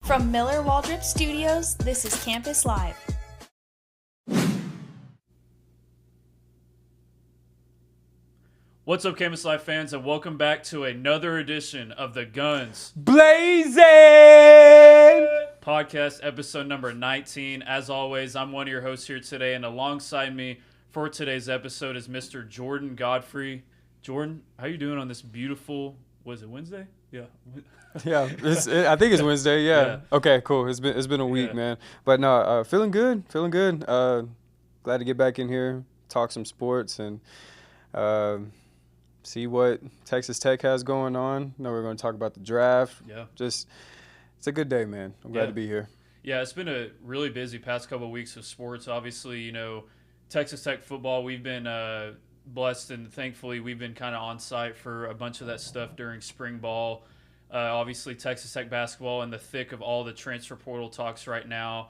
From Miller Waldrop Studios, this is Campus Live. What's up, Campus Live fans, and welcome back to another edition of the Guns Blazin podcast, episode number 19. As always, I'm one of your hosts here today, and alongside me for today's episode is Mr. Jordan Godfrey. Jordan, how you doing on this beautiful, was it Wednesday? Yeah. Yeah, I think it's Wednesday. Yeah. Okay, cool. It's been a week, man. But no, feeling good. Glad to get back in here, talk some sports, and see what Texas Tech has going on. I know we're going to talk about the draft. Yeah. Just, it's a good day, man. I'm glad to be here. Yeah, it's been a really busy past couple of weeks of sports. Obviously, you know, Texas Tech football, we've been blessed, and thankfully we've been kind of on site for a bunch of that stuff during spring ball. Obviously, Texas Tech basketball in the thick of all the transfer portal talks right now.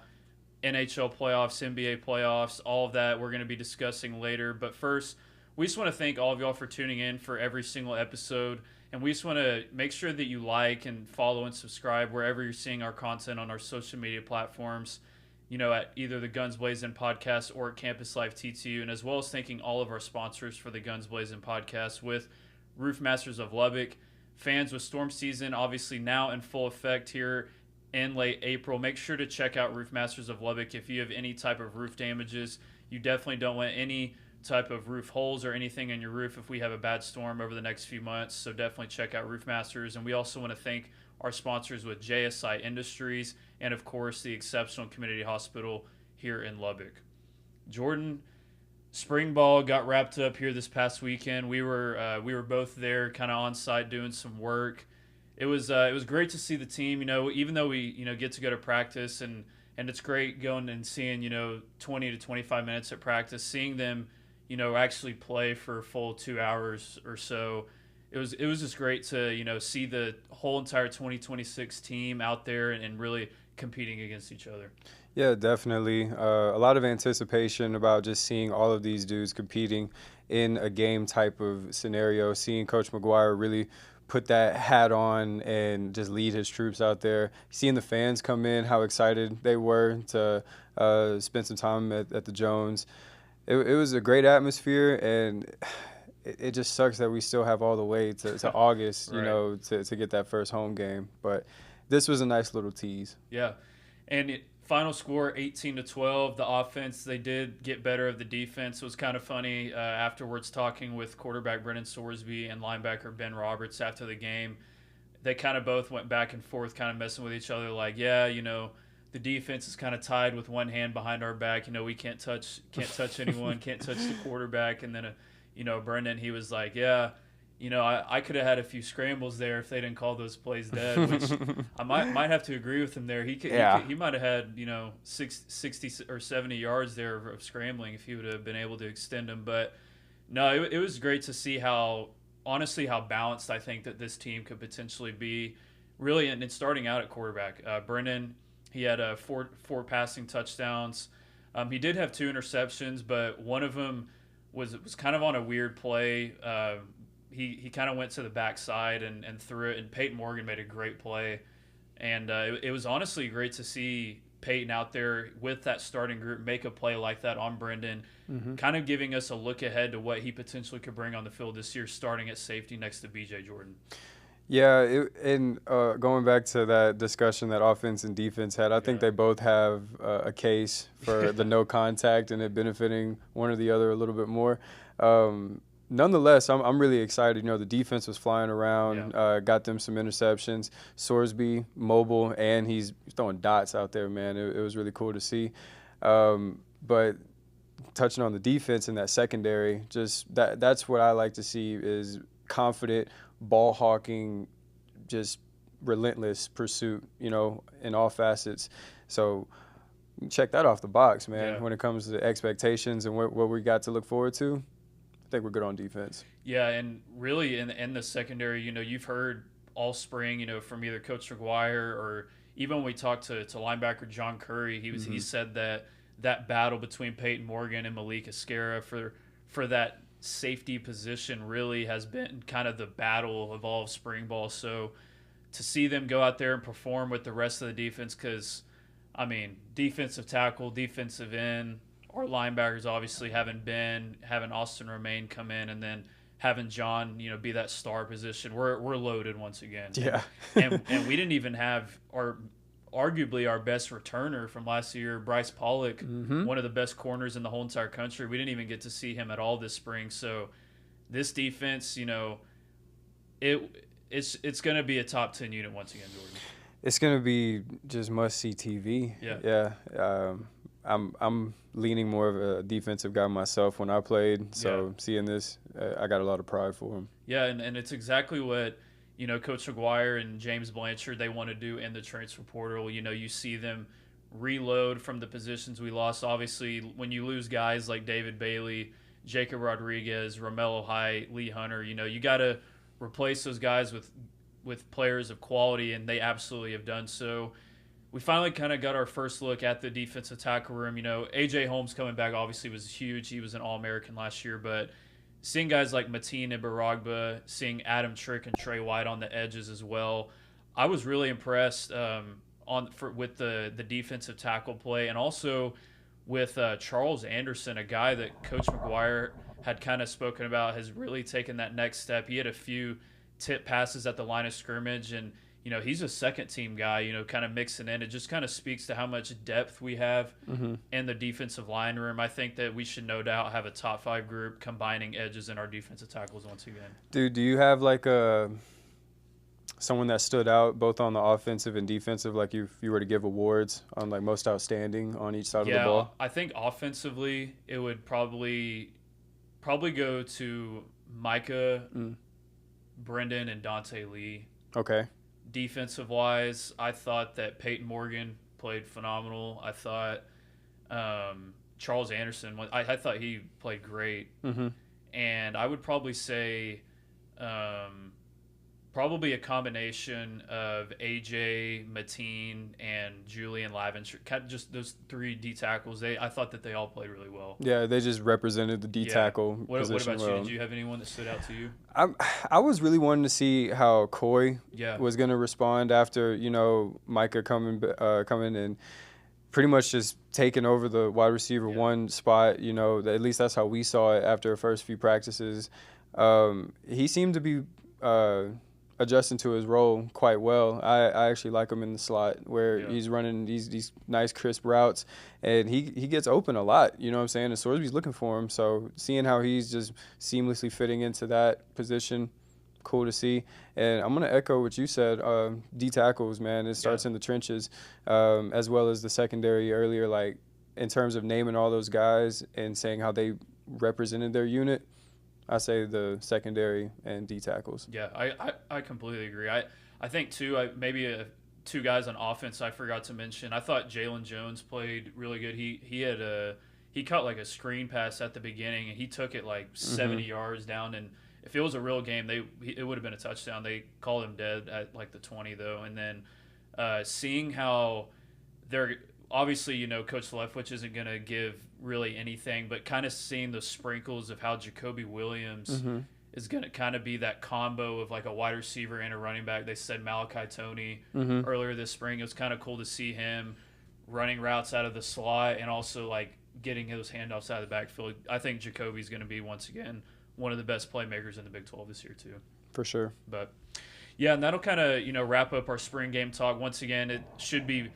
NHL playoffs, NBA playoffs, all of that we're going to be discussing later. But first, we just want to thank all of y'all for tuning in for every single episode. And we just want to make sure that you like and follow and subscribe wherever you're seeing our content on our social media platforms, you know, at either the Guns Blazin podcast or at Campus Live TTU. And as well as thanking all of our sponsors for the Guns Blazin podcast with Roof Masters of Lubbock. Fans, with storm season obviously now in full effect here in late April, make sure to check out Roof Masters of Lubbock. If you have any type of roof damages, you definitely don't want any type of roof holes or anything in your roof if we have a bad storm over the next few months. So definitely check out Roof Masters. And we also want to thank our sponsors with JSI Industries and, of course, the Exceptional Community Hospital here in Lubbock. Jordan, spring ball got wrapped up here this past weekend. We were both there, kind of on site doing some work. It was great to see the team. You know, even though we get to go to practice and it's great going and seeing 20 to 25 minutes at practice, seeing them actually play for a full 2 hours or so. It was just great to see the whole entire 2026 team out there and really competing against each other. Yeah, definitely. A lot of anticipation about just seeing all of these dudes competing in a game type of scenario, seeing Coach McGuire really put that hat on and just lead his troops out there, seeing the fans come in, how excited they were to spend some time at the Jones. It was a great atmosphere, and it just sucks that we still have all the way to August, right, to get that first home game. But this was a nice little tease. Yeah, and final score 18-12. The offense, they did get better of the defense. It was kind of funny afterwards talking with quarterback Brennan Sorsby and linebacker Ben Roberts after the game. They kind of both went back and forth, kind of messing with each other, like, the defense is kind of tied with one hand behind our back. We can't touch anyone, can't touch the quarterback. And then, Brendan, he was like, I could have had a few scrambles there if they didn't call those plays dead, which I might have to agree with him there. He might have had, 60 or 70 yards there of scrambling if he would have been able to extend them. But no, it was great to see how balanced I think that this team could potentially be, really. And starting out at quarterback, Brennan, he had four passing touchdowns. He did have 2 interceptions, but one of them was kind of on a weird play. He kind of went to the backside and threw it, and Peyton Morgan made a great play. And it was honestly great to see Peyton out there with that starting group make a play like that on Brendan, kind of giving us a look ahead to what he potentially could bring on the field this year, starting at safety next to B.J. Jordan. Yeah, going back to that discussion that offense and defense had, I think they both have a case for the no contact and it benefiting one or the other a little bit more. Nonetheless, I'm really excited. The defense was flying around, got them some interceptions. Sorsby, mobile, and he's throwing dots out there, man. It was really cool to see. But touching on the defense in that secondary, just that's what I like to see is confident, ball hawking, just relentless pursuit, in all facets. So check that off the box, man. Yeah. When it comes to expectations and what we got to look forward to, I think we're good on defense. Yeah, and really in the secondary, you've heard all spring, from either Coach McGuire or even when we talked to linebacker John Curry, he said that battle between Peyton Morgan and Malik Esquera for that safety position really has been kind of the battle of all of spring ball. So to see them go out there and perform with the rest of the defense, because, I mean, defensive tackle, defensive end, our linebackers obviously having Austin Romaine come in, and then having John, be that star position. We're loaded once again. Yeah. and we didn't even have arguably our best returner from last year, Bryce Pollock, one of the best corners in the whole entire country. We didn't even get to see him at all this spring. So this defense, it's going to be a top 10 unit once again, Jordan. It's going to be just must-see TV. Yeah. I'm leaning more of a defensive guy myself when I played. So seeing this, I got a lot of pride for him. Yeah, and it's exactly what Coach McGuire and James Blanchard, they want to do in the transfer portal. You see them reload from the positions we lost. Obviously, when you lose guys like David Bailey, Jacob Rodriguez, Romello Height, Lee Hunter, you got to replace those guys with players of quality, and they absolutely have done so. We finally kind of got our first look at the defensive tackle room. A.J. Holmes coming back obviously was huge. He was an All-American last year, but seeing guys like Mateen Ibaragba, seeing Adam Trick and Trey White on the edges as well, I was really impressed with the defensive tackle play, and also with Charles Anderson, a guy that Coach McGuire had kind of spoken about has really taken that next step. He had a few tip passes at the line of scrimmage, and he's a second-team guy, kind of mixing in. It just kind of speaks to how much depth we have in the defensive line room. I think that we should no doubt have a top 5 group combining edges in our defensive tackles once again. Dude, do you have like someone that stood out both on the offensive and defensive, like if you were to give awards on like most outstanding on each side of the ball? I think offensively it would probably go to Micah, Brendan, and Dante Lee. Okay. Defensive-wise, I thought that Peyton Morgan played phenomenal. I thought Charles Anderson, I thought he played great. And I would probably say probably a combination of AJ, Mateen, and Julian Laventure. Just those 3 D tackles. I thought that they all played really well. Yeah, they just represented the D tackle position. What about you? Did you have anyone that stood out to you? I was really wanting to see how Coy was going to respond after Micah coming and pretty much just taking over the wide receiver 1 spot. At least that's how we saw it after the first few practices. He seemed to be adjusting to his role quite well. I actually like him in the slot where he's running these nice crisp routes, and he gets open a lot, you know what I'm saying? And Sorsby's looking for him, so seeing how he's just seamlessly fitting into that position, cool to see. And I'm going to echo what you said, D tackles, man. It starts in the trenches, as well as the secondary earlier, like in terms of naming all those guys and saying how they represented their unit. I say the secondary and D tackles. Yeah, I completely agree. I think, too, maybe 2 guys on offense I forgot to mention. I thought Jalen Jones played really good. He caught like a screen pass at the beginning, and he took it like 70 yards down. And if it was a real game, it would have been a touchdown. They called him dead at like the 20, though. And then seeing how they're – obviously, Coach Leftwich isn't going to give really anything, but kind of seeing the sprinkles of how Jacoby Williams is going to kind of be that combo of like a wide receiver and a running back. They said Malachi Toney earlier this spring. It was kind of cool to see him running routes out of the slot and also like getting those handoffs out of the backfield. I think Jacoby's going to be, once again, one of the best playmakers in the Big 12 this year too. For sure. But yeah, and that'll kind of, wrap up our spring game talk. Once again, it should be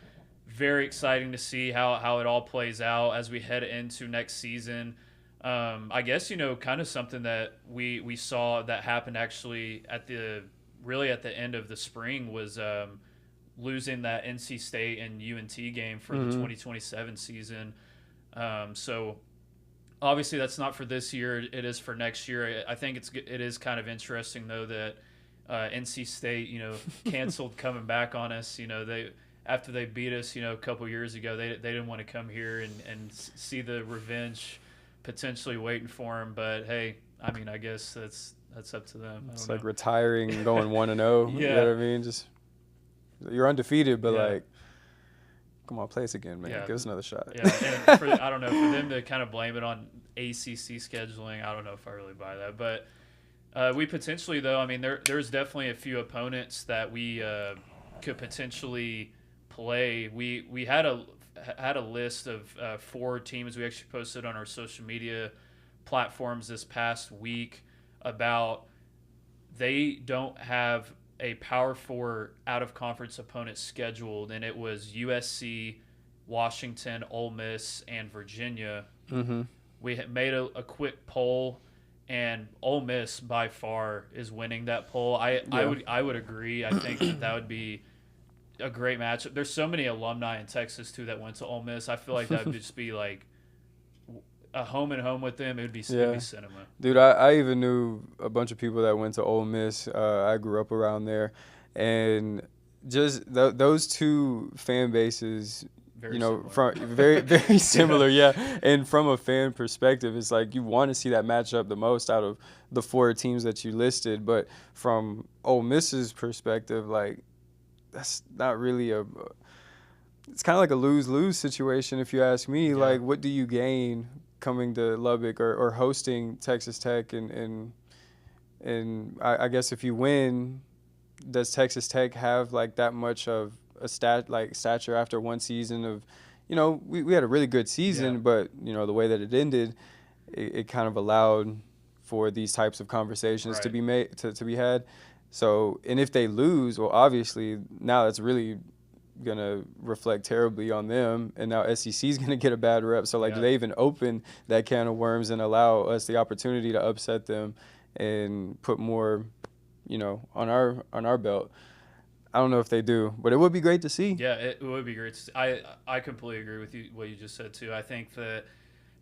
very exciting to see how it all plays out as we head into next season. I guess, kind of something that we saw that happened actually at the end of the spring was losing that NC State and UNT game for the 2027 season. So obviously that's not for this year. It is for next year. I think it is kind of interesting, though, that NC State, canceled coming back on us. After they beat us, a couple years ago, they didn't want to come here and see the revenge potentially waiting for them. But hey, I mean, I guess that's up to them. It's like retiring and going 1-0. You know what I mean? Just you're undefeated, but like, come on, play us again, man. Give us another shot. Yeah, and I don't know, for them to kind of blame it on ACC scheduling, I don't know if I really buy that. But We potentially, though, I mean, there's definitely a few opponents that we could potentially play. We had a list of 4 teams we actually posted on our social media platforms this past week about they don't have a Power 4 out-of-conference opponent scheduled, and it was USC, Washington, Ole Miss, and Virginia. Mm-hmm. We made a quick poll, and Ole Miss by far is winning that poll. I would agree. I think that would be a great matchup. There's so many alumni in Texas too that went to Ole Miss. I feel like that would just be like a home and home with them. It'd be cinema. Dude, I even knew a bunch of people that went to Ole Miss. I grew up around there, and just those two fan bases. Very you know, similar. from very similar, yeah. And from a fan perspective, it's like you want to see that matchup the most out of the 4 teams that you listed. But from Ole Miss's perspective, like that's not really it's kind of like a lose-lose situation if you ask me. Yeah. Like, what do you gain coming to Lubbock or hosting Texas Tech? And I guess if you win, does Texas Tech have like that much of a stature after one season of, you know, we had a really good season, but you know the way that it ended, it kind of allowed for these types of conversations to be made to be had. So, and if they lose, well, obviously now that's really gonna reflect terribly on them, and now SEC is gonna get a bad rep. So, like, do they even open that can of worms and allow us the opportunity to upset them and put more, you know, on our belt? I don't know if they do, but it would be great to see. Yeah, it would be great to see. I completely agree with you what you just said too. I think that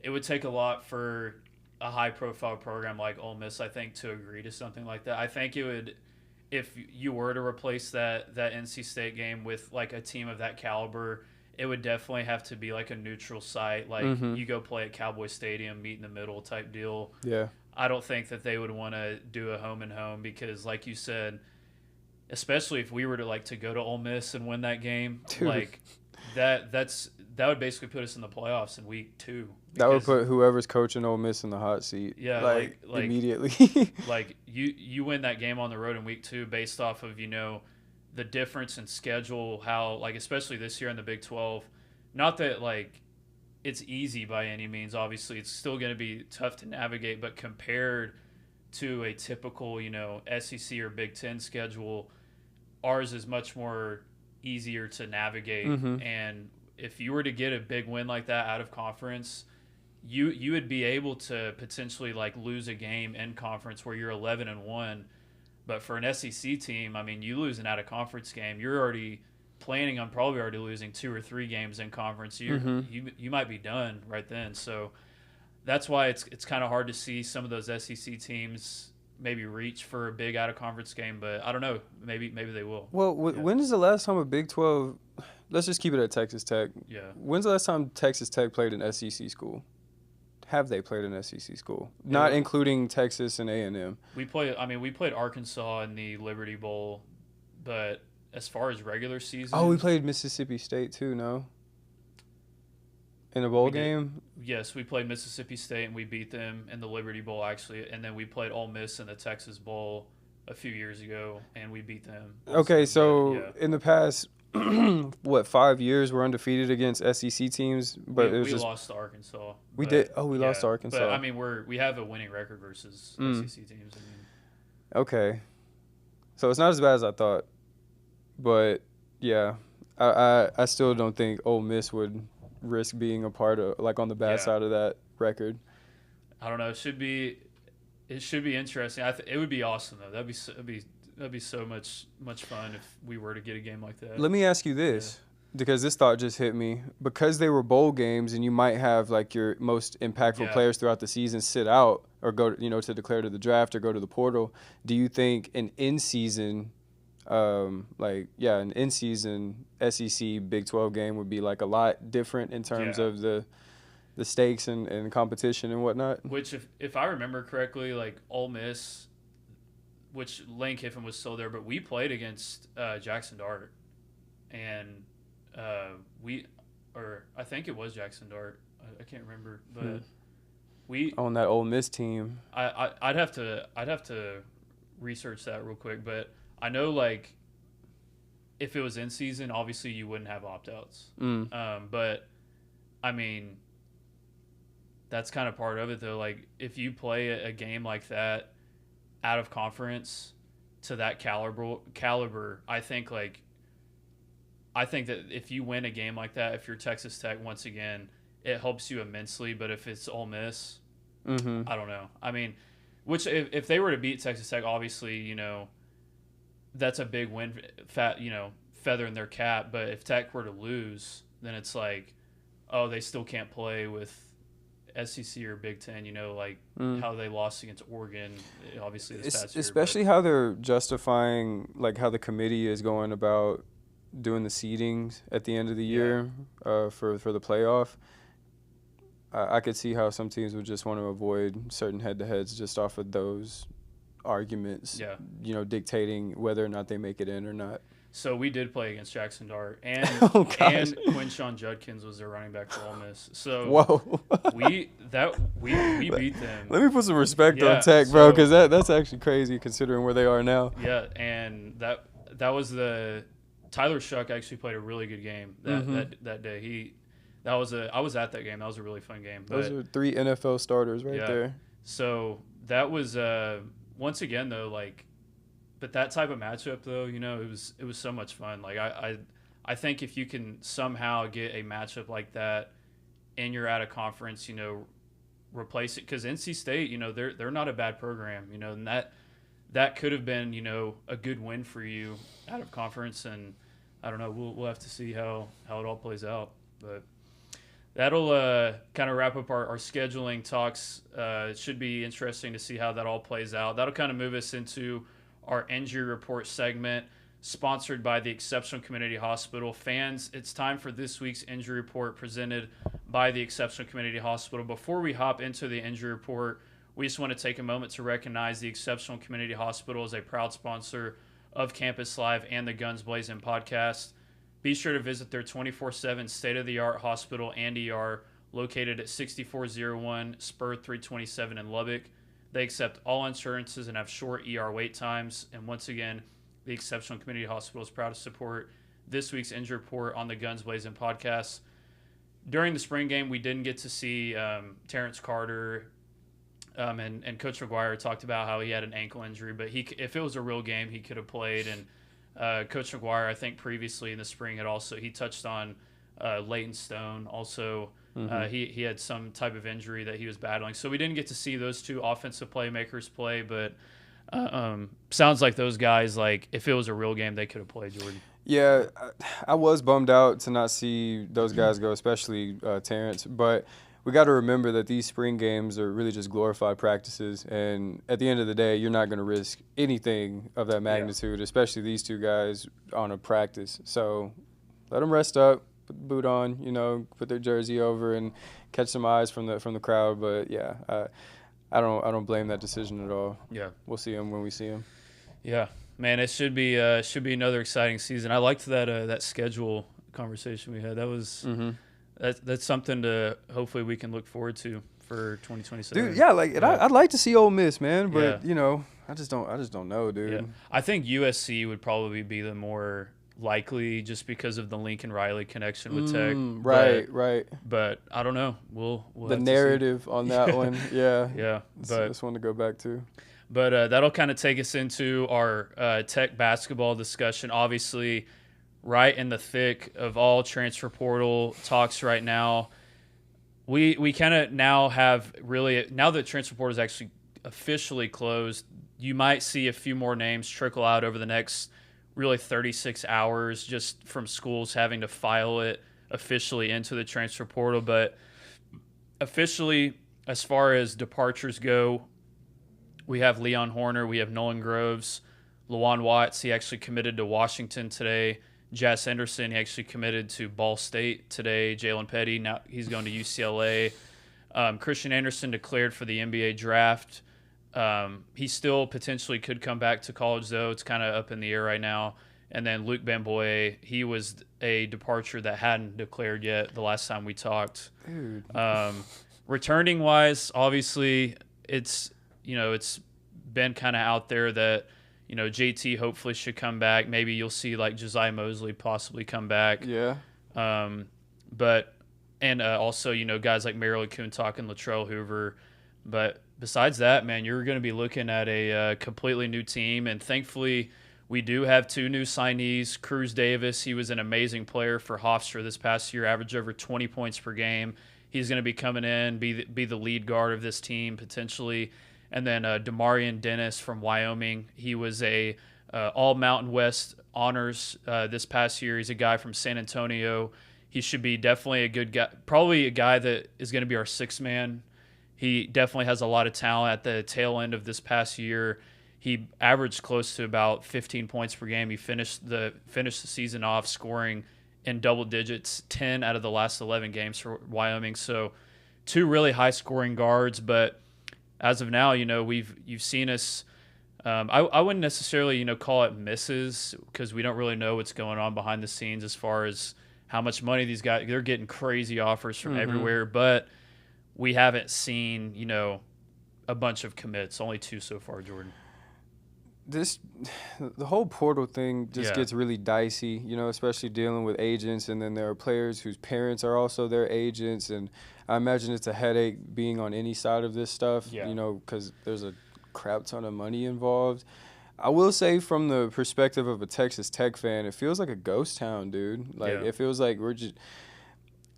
it would take a lot for a high-profile program like Ole Miss, I think, to agree to something like that. I think it would, if you were to replace that NC State game with like a team of that caliber, it would definitely have to be like a neutral site, like you go play at Cowboy Stadium, meet in the middle type deal. Yeah. I don't think that they would want to do a home and home because, like you said, especially if we were to go to Ole Miss and win that game, Dude. like that would basically put us in the playoffs in week 2. That would put whoever's coaching Ole Miss in the hot seat. Yeah, like immediately. Like you win that game on the road in week 2 based off of, you know, the difference in schedule, how like especially this year in the Big 12. Not that like it's easy by any means. Obviously, it's still going to be tough to navigate, but compared to a typical, you know, SEC or Big 10 schedule, ours is much more easier to navigate. And if you were to get a big win like that out of conference, you would be able to potentially like lose a game in conference where you're 11-1. But for an SEC team, I mean, you lose an out of conference game, you're already planning on probably already losing 2 or 3 games in conference. You might be done right then. So that's why it's kind of hard to see some of those SEC teams maybe reach for a big out-of-conference game, but I don't know. Maybe they will. Well, when is the last time a Big 12 – let's just keep it at Texas Tech. Yeah. When's the last time Texas Tech played an SEC school? Have they played an SEC school? Not including Texas and A&M. We played Arkansas in the Liberty Bowl, but as far as regular season – Oh, we played Mississippi State too, no? In a bowl game? Yes, we played Mississippi State, and we beat them in the Liberty Bowl, actually. And then we played Ole Miss in the Texas Bowl a few years ago, and we beat them. Okay, so in the past, 5 years we're undefeated against SEC teams? But we lost to Arkansas. We did? Oh, we lost to Arkansas. But, I mean, we have a winning record versus SEC teams. Okay. So it's not as bad as I thought. But, yeah, I still don't think Ole Miss would – risk being a part of, like, on the bad side of that record. I don't know. It should be interesting. It would be awesome though. That'd be so much fun if we were to get a game like that. Let me ask you this, because this thought just hit me. Because they were bowl games, and you might have like your most impactful players throughout the season sit out or go, you know, to declare to the draft or go to the portal. Do you think an in-season an in-season SEC Big 12 game would be like a lot different in terms of the stakes and competition and whatnot? Which, if I remember correctly, like Ole Miss, which Lane Kiffin was still there, but we played against Jackson Dart, and I think it was Jackson Dart. I can't remember, but on that Ole Miss team. I'd have to research that real quick, but I know like if it was in season, obviously you wouldn't have opt-outs. But I mean, that's kind of part of it though. Like if you play a game like that out of conference to that caliber, I think that if you win a game like that, if you're Texas Tech, once again, it helps you immensely. But if it's Ole Miss, I don't know. I mean, which if they were to beat Texas Tech, obviously, you know, that's a big win, feather in their cap. But if Tech were to lose, then it's like, oh, they still can't play with SEC or Big Ten, you know, like how they lost against Oregon, obviously this past year. Especially how they're justifying, like how the committee is going about doing the seedings at the end of the year for the playoff. I could see how some teams would just want to avoid certain head-to-heads just off of those arguments, you know, dictating whether or not they make it in or not. So we did play against Jackson Dart, and and Quinshawn Judkins was their running back for Ole Miss. So we beat them. Let me put some respect on Tech, bro, because that's actually crazy considering where they are now. Yeah, and that was the Tyler Shuck actually played a really good game that day. I was at that game. That was a really fun game. Those are 3 NFL starters right there. So that was once again though, like. But that type of matchup, though, you know, it was so much fun. Like I think if you can somehow get a matchup like that and you're at a conference, you know, replace it, because NC State, you know, they're not a bad program, you know, and that could have been, you know, a good win for you out of conference, and I don't know, we'll have to see how it all plays out, but. That'll kind of wrap up our scheduling talks. It should be interesting to see how that all plays out. That'll kind of move us into our injury report segment, sponsored by the Exceptional Community Hospital. Fans, it's time for this week's injury report presented by the Exceptional Community Hospital. Before we hop into the injury report, we just want to take a moment to recognize the Exceptional Community Hospital as a proud sponsor of Campus Live and the Guns Blazin podcast. Be sure to visit their 24/7 state-of-the-art hospital and ER located at 6401 Spur 327 in Lubbock. They accept all insurances and have short ER wait times. And once again, the Exceptional Community Hospital is proud to support this week's injury report on the Guns Blazin podcast. During the spring game, we didn't get to see Terrence Carter, and Coach McGuire talked about how he had an ankle injury, but if it was a real game, he could have played. And Coach McGuire, I think previously in the spring, he touched on Leighton Stone also. He had some type of injury that he was battling. So we didn't get to see those two offensive playmakers play, but sounds like those guys, like if it was a real game, they could have played, Jordan. Yeah, I was bummed out to not see those guys go, especially Terrence. But we got to remember that these spring games are really just glorified practices. And at the end of the day, you're not going to risk anything of that magnitude, especially these two guys on a practice. So let them rest up. Put the boot on, you know, put their jersey over and catch some eyes from the crowd. But yeah, I don't blame that decision at all. Yeah, we'll see him when we see him. Yeah, man, it should be another exciting season. I liked that schedule conversation we had. That was that's something to hopefully we can look forward to for 2027. Dude, yeah, like I'd like to see Ole Miss, man, but you know, I just don't know, dude. Yeah. I think USC would probably be the more likely just because of the Lincoln Riley connection with Tech. Right. But I don't know. We'll the narrative on that one. Yeah. Yeah. But this one to go back to. But that'll kind of take us into our Tech basketball discussion. Obviously, right in the thick of all transfer portal talks right now. We kind of now have really, now that transfer portal is actually officially closed, you might see a few more names trickle out over the next really 36 hours just from schools having to file it officially into the transfer portal. But officially, as far as departures go, we have Leon Horner, we have Nolan Groves, Lawan Watts, he actually committed to Washington today. Jazz Henderson, he actually committed to Ball State today. Jalen Petty, now he's going to UCLA. Christian Anderson declared for the NBA draft. He still potentially could come back to college, though. It's kind of up in the air right now. And then Luke Bamboye, he was a departure that hadn't declared yet the last time we talked. Dude. Returning wise, obviously, it's been kind of out there that JT hopefully should come back. Maybe you'll see like Josiah Mosley possibly come back. Yeah. But also guys like Merrill Coontalk and Latrell Hoover. But besides that, man, you're going to be looking at a completely new team, and thankfully we do have 2 new signees. Cruz Davis, he was an amazing player for Hofstra this past year, averaged over 20 points per game. He's going to be coming in, be the lead guard of this team potentially. And then Damarian Dennis from Wyoming. He was a all Mountain West honors this past year. He's a guy from San Antonio. He should be definitely a good guy, probably a guy that is going to be our 6th man. He definitely has a lot of talent at the tail end of this past year. He averaged close to about 15 points per game. He finished the season off scoring in double digits 10 out of the last 11 games for Wyoming. So 2 really high scoring guards, but as of now, you've seen us. I wouldn't necessarily call it misses, because we don't really know what's going on behind the scenes as far as how much money these guys, they're getting crazy offers from everywhere, but we haven't seen a bunch of commits. Only 2 so far, Jordan. The whole portal thing just gets really dicey, especially dealing with agents, and then there are players whose parents are also their agents, and I imagine it's a headache being on any side of this stuff, because there's a crap ton of money involved. I will say, from the perspective of a Texas Tech fan, it feels like a ghost town, dude. It feels like we're just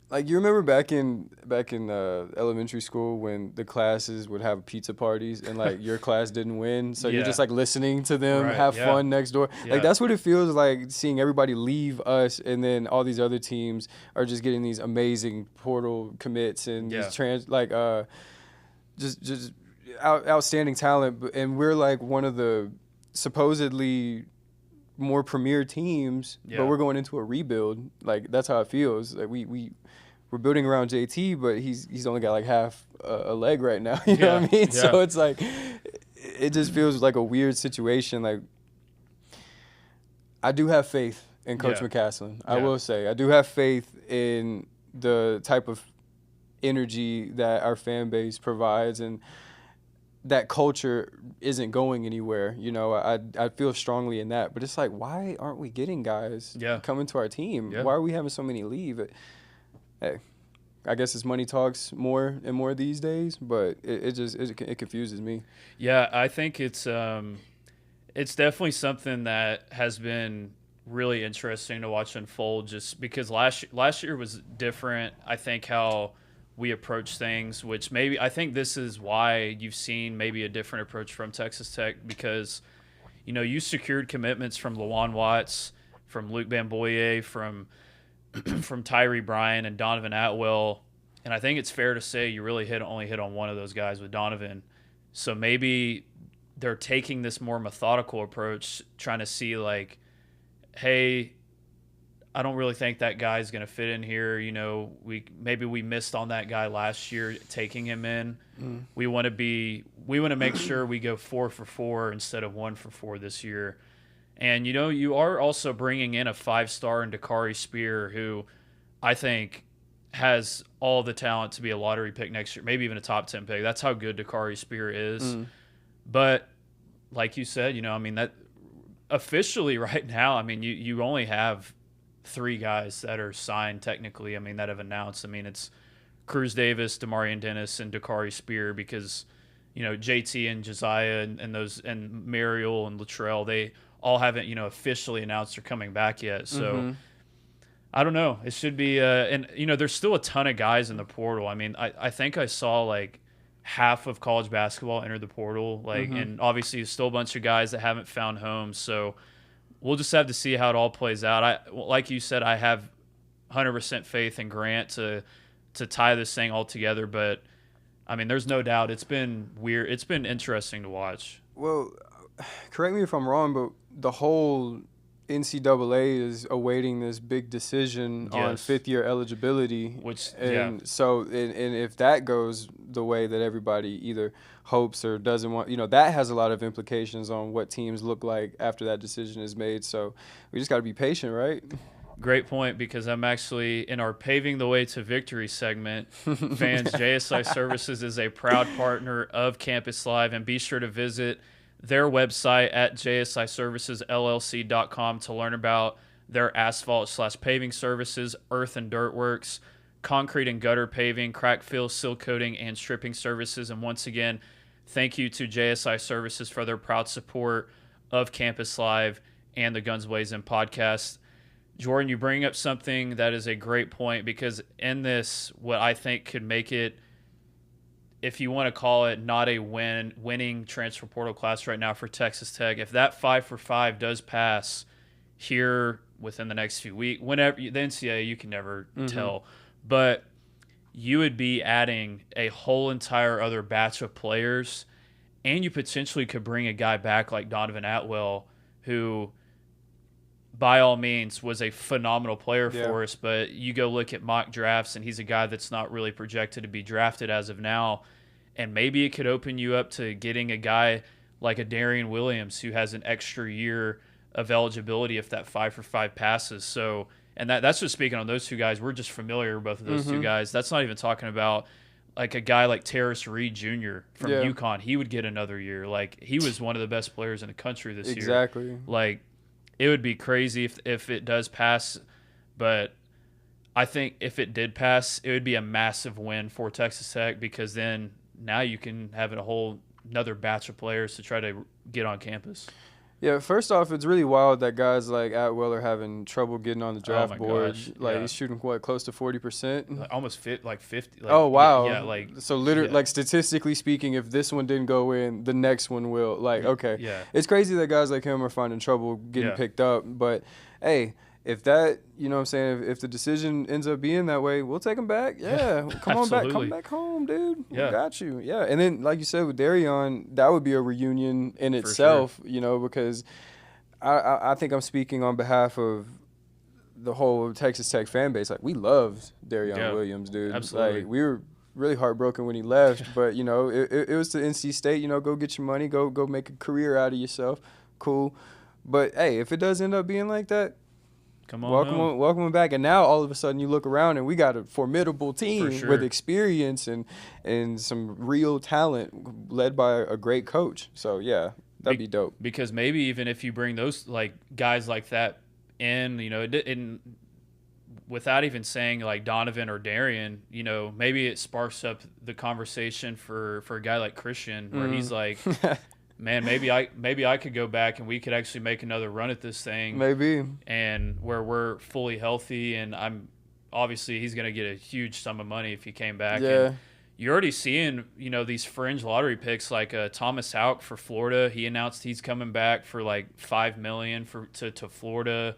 like, you remember back in elementary school when the classes would have pizza parties and like your class didn't win, so you're just like listening to them have fun next door. Like, that's what it feels like, seeing everybody leave us, and then all these other teams are just getting these amazing portal commits and these just outstanding talent, and we're like one of the supposedly more premier teams, but we're going into a rebuild. Like, that's how it feels. Like we're building around JT, but he's only got like half a leg right now. You know what I mean? So it's like, it just feels like a weird situation. Like, I do have faith in Coach McCaslin. I will say, I do have faith in the type of energy that our fan base provides, and that culture isn't going anywhere. I feel strongly in that, but it's like, why aren't we getting guys coming to our team? Why are we having so many leave? Hey, I guess it's money talks more and more these days, but it confuses me. Yeah, I think it's definitely something that has been really interesting to watch unfold, just because last year was different. I think how we approach things, which maybe I think this is why you've seen maybe a different approach from Texas Tech, because you secured commitments from Lawan Watts, from Luke Bamboye, from Tyree Bryan and Donovan Atwell, and I think it's fair to say you really only hit on one of those guys with Donovan. So maybe they're taking this more methodical approach, trying to see like, hey, I don't really think that guy's going to fit in here. We missed on that guy last year, taking him in. We want to make sure we go 4 for 4 instead of 1 for 4 this year. And, you are also bringing in a 5-star in Dakari Spear, who I think has all the talent to be a lottery pick next year, maybe even a top 10 pick. That's how good Dakari Spear is. But like you said, that officially right now, you only have 3 guys that are signed technically, that have announced. It's Cruz Davis, Damarian Dennis, and Dakari Spear, because, JT and Josiah and Mariel and Latrell, they all haven't, officially announced they're coming back yet. So I don't know. It should be and there's still a ton of guys in the portal. I think I saw like half of college basketball enter the portal, and obviously there's still a bunch of guys that haven't found homes. So we'll just have to see how it all plays out. Like you said, I have 100% faith in Grant to tie this thing all together, but there's no doubt it's been weird. It's been interesting to watch. Well, correct me if I'm wrong, but the whole NCAA is awaiting this big decision on 5th-year eligibility. So if that goes the way that everybody either hopes or doesn't want, that has a lot of implications on what teams look like after that decision is made. So we just got to be patient, right? Great point, because I'm actually in our Paving the Way to Victory segment. Fans, JSI Services is a proud partner of Campus Live, and be sure to visit their website at jsiservicesllc.com to learn about their asphalt/paving services, earth and dirt works, concrete and gutter paving, crack fill, seal coating, and stripping services. And once again, thank you to JSI Services for their proud support of Campus Live and the Guns Blazin podcast. Jordan, you bring up something that is a great point, because in this, what I think could make it, if you want to call it not a winning transfer portal class right now for Texas Tech, if that 5 for 5 does pass here within the next few weeks, whenever the NCAA, you can never tell, but you would be adding a whole entire other batch of players, and you potentially could bring a guy back like Donovan Atwell, who by all means was a phenomenal player for us, but you go look at mock drafts and he's a guy that's not really projected to be drafted as of now. And maybe it could open you up to getting a guy like a Darian Williams who has an extra year of eligibility if that 5 for 5 passes. So, and that's just speaking on those two guys. We're just familiar with both of those two guys. That's not even talking about like a guy like Terrace Reed Jr. from UConn. He would get another year. Like, he was one of the best players in the country this year. Exactly. Like, it would be crazy if it does pass, but I think if it did pass, it would be a massive win for Texas Tech, because then now you can have another batch of players to try to get on campus. Yeah, first off, it's really wild that guys like Atwell are having trouble getting on the draft board. Gosh. Like, he's shooting, close to 40%? Almost 50. Like, oh, wow. Yeah, like. So, literally, like, statistically speaking, if this one didn't go in, the next one will. Like, okay. Yeah. It's crazy that guys like him are finding trouble getting picked up. But, hey, if that, you know what I'm saying, if the decision ends up being that way, we'll take him back. Yeah. Come on back. Come back home, dude. Yeah. We got you. Yeah. And then, like you said, with Darion, that would be a reunion in itself, you know, because I think I'm speaking on behalf of the whole Texas Tech fan base. Like, we loved Darion Williams, dude. Absolutely. Like, we were really heartbroken when he left, but, you know, it was to NC State, you know, go get your money, go make a career out of yourself. Cool. But, hey, if it does end up being like that, come on, welcome him back. And now all of a sudden you look around and we got a formidable team with experience and some real talent led by a great coach. So, yeah. That'd be dope. Because maybe even if you bring those like guys like that in, you know, without even saying like Donovan or Darian, you know, maybe it sparks up the conversation for a guy like Christian, where he's like, man, maybe I could go back and we could actually make another run at this thing. Maybe. And where we're fully healthy, and obviously he's going to get a huge sum of money if he came back. Yeah. And you're already seeing, you know, these fringe lottery picks like Thomas Houck for Florida. He announced he's coming back for like $5 million to Florida.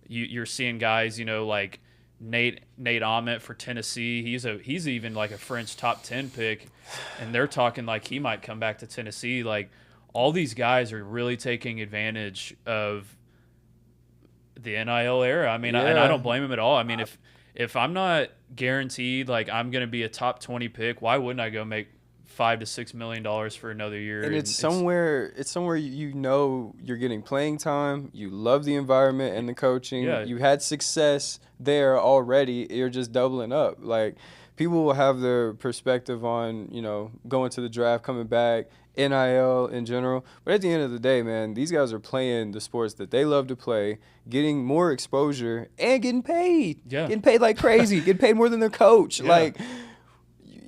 You're seeing guys, you know, like Nate Ahmet for Tennessee. He's even like a fringe top 10 pick, and they're talking like he might come back to Tennessee. Like, all these guys are really taking advantage of the NIL era. I mean, and I don't blame him at all. I mean, if I'm not guaranteed like I'm going to be a top 20 pick, why wouldn't I go make $5 to $6 million for another year? And it's somewhere you know you're getting playing time. You love the environment and the coaching. Yeah. You had success there already. You're just doubling up. Like, people will have their perspective on, you know, going to the draft, coming back, NIL in general. But at the end of the day, man, these guys are playing the sports that they love to play, getting more exposure, and getting paid. Yeah. Getting paid like crazy. Getting paid more than their coach. Yeah. Like,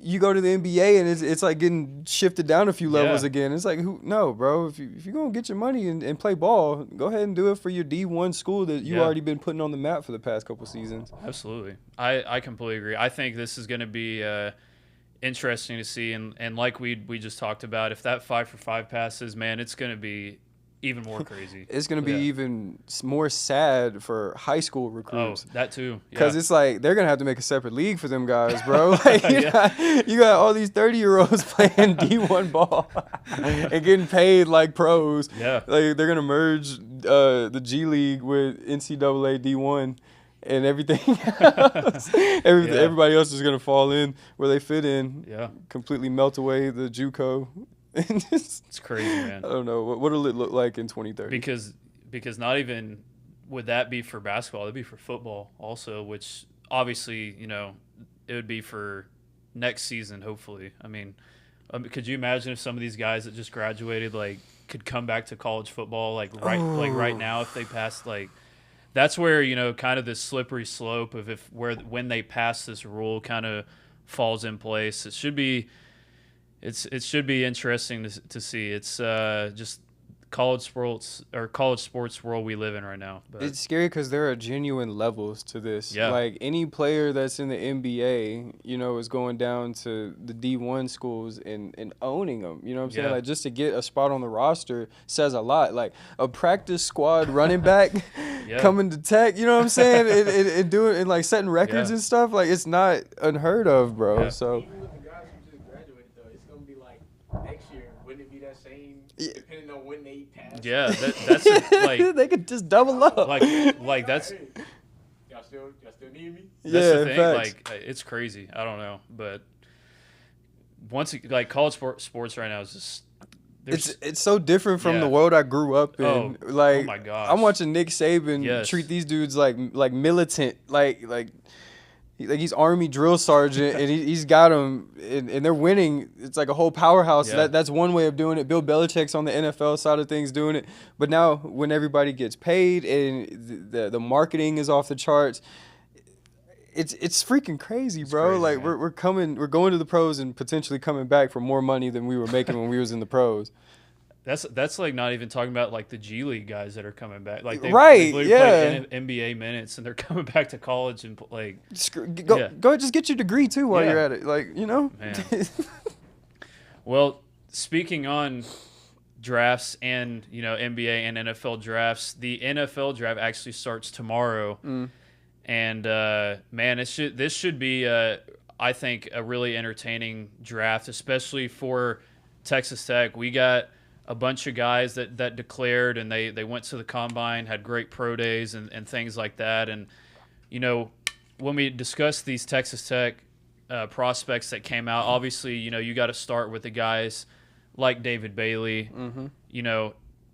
you go to the NBA and it's like getting shifted down a few levels again. It's like, no, bro. If you're going to get your money and play ball, go ahead and do it for your D1 school that you already been putting on the map for the past couple seasons. Absolutely. I completely agree. I think this is going to be interesting to see. And like we just talked about, if that 5 for 5 passes, man, it's going to be even more crazy. It's going to be even more sad for high school recruits. Oh, that too. Because it's like they're going to have to make a separate league for them guys, bro. Like, you got all these 30-year-olds playing D1 ball and getting paid like pros. Yeah. Like, they're going to merge the G League with NCAA D1 and everything else. Everybody else is going to fall in where they fit in. Yeah. Completely melt away the JUCO. It's crazy, man. I don't know. What'll it look like in 2030? Because not even would that be for basketball? It'd be for football also, which obviously, it would be for next season, hopefully. I mean, could you imagine if some of these guys that just graduated, like, could come back to college football, like right now if they passed, like, that's where, kind of this slippery slope of when they pass this rule kind of falls in place. It should be interesting to see. It's just college sports world we live in right now. But it's scary because there are genuine levels to this. Yeah. Like any player that's in the NBA, is going down to the D1 schools and owning them. You know what I'm saying? Yeah. Like just to get a spot on the roster says a lot. Like a practice squad running back coming to Tech. You know what I'm saying? and doing and like setting records and stuff. Like it's not unheard of, bro. Yeah. So. Depending on when they pass. Yeah, that's like they could just double up. Like that's y'all still need me? That's the thing. Facts. Like it's crazy. I don't know, but like college sports right now is just it's so different from the world I grew up in. Oh my gosh. I'm watching Nick Saban treat these dudes like militant, like he's Army drill sergeant, and he's got them, and they're winning. It's like a whole powerhouse. Yeah. That's one way of doing it. Bill Belichick's on the NFL side of things doing it. But now when everybody gets paid and the marketing is off the charts, it's freaking crazy, bro. Crazy, like man. we're going to the pros and potentially coming back for more money than we were making when we was in the pros. That's like not even talking about like the G League guys that are coming back. Like they've Right, yeah. played NBA minutes and they're coming back to college and like Go just get your degree too while you're at it. Like, Man. Well, speaking on drafts and NBA and NFL drafts, the NFL draft actually starts tomorrow, and man, this should be I think a really entertaining draft, especially for Texas Tech. We got a bunch of guys that declared, and they went to the combine, had great pro days and things like that. And when we discuss these Texas Tech prospects that came out, obviously you got to start with the guys like David Bailey.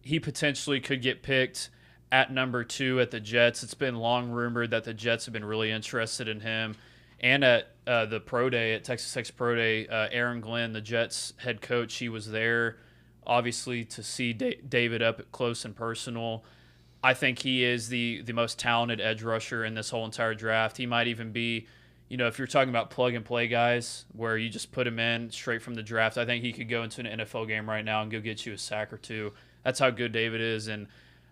He potentially could get picked at number 2 at the Jets. It's been long rumored that the Jets have been really interested in him. And at the pro day, at Texas Tech's pro day, Aaron Glenn, the Jets head coach, he was there, obviously, to see David up close and personal. I think he is the most talented edge rusher in this whole entire draft. He might even be, if you're talking about plug-and-play guys where you just put him in straight from the draft, I think he could go into an NFL game right now and go get you a sack or two. That's how good David is. And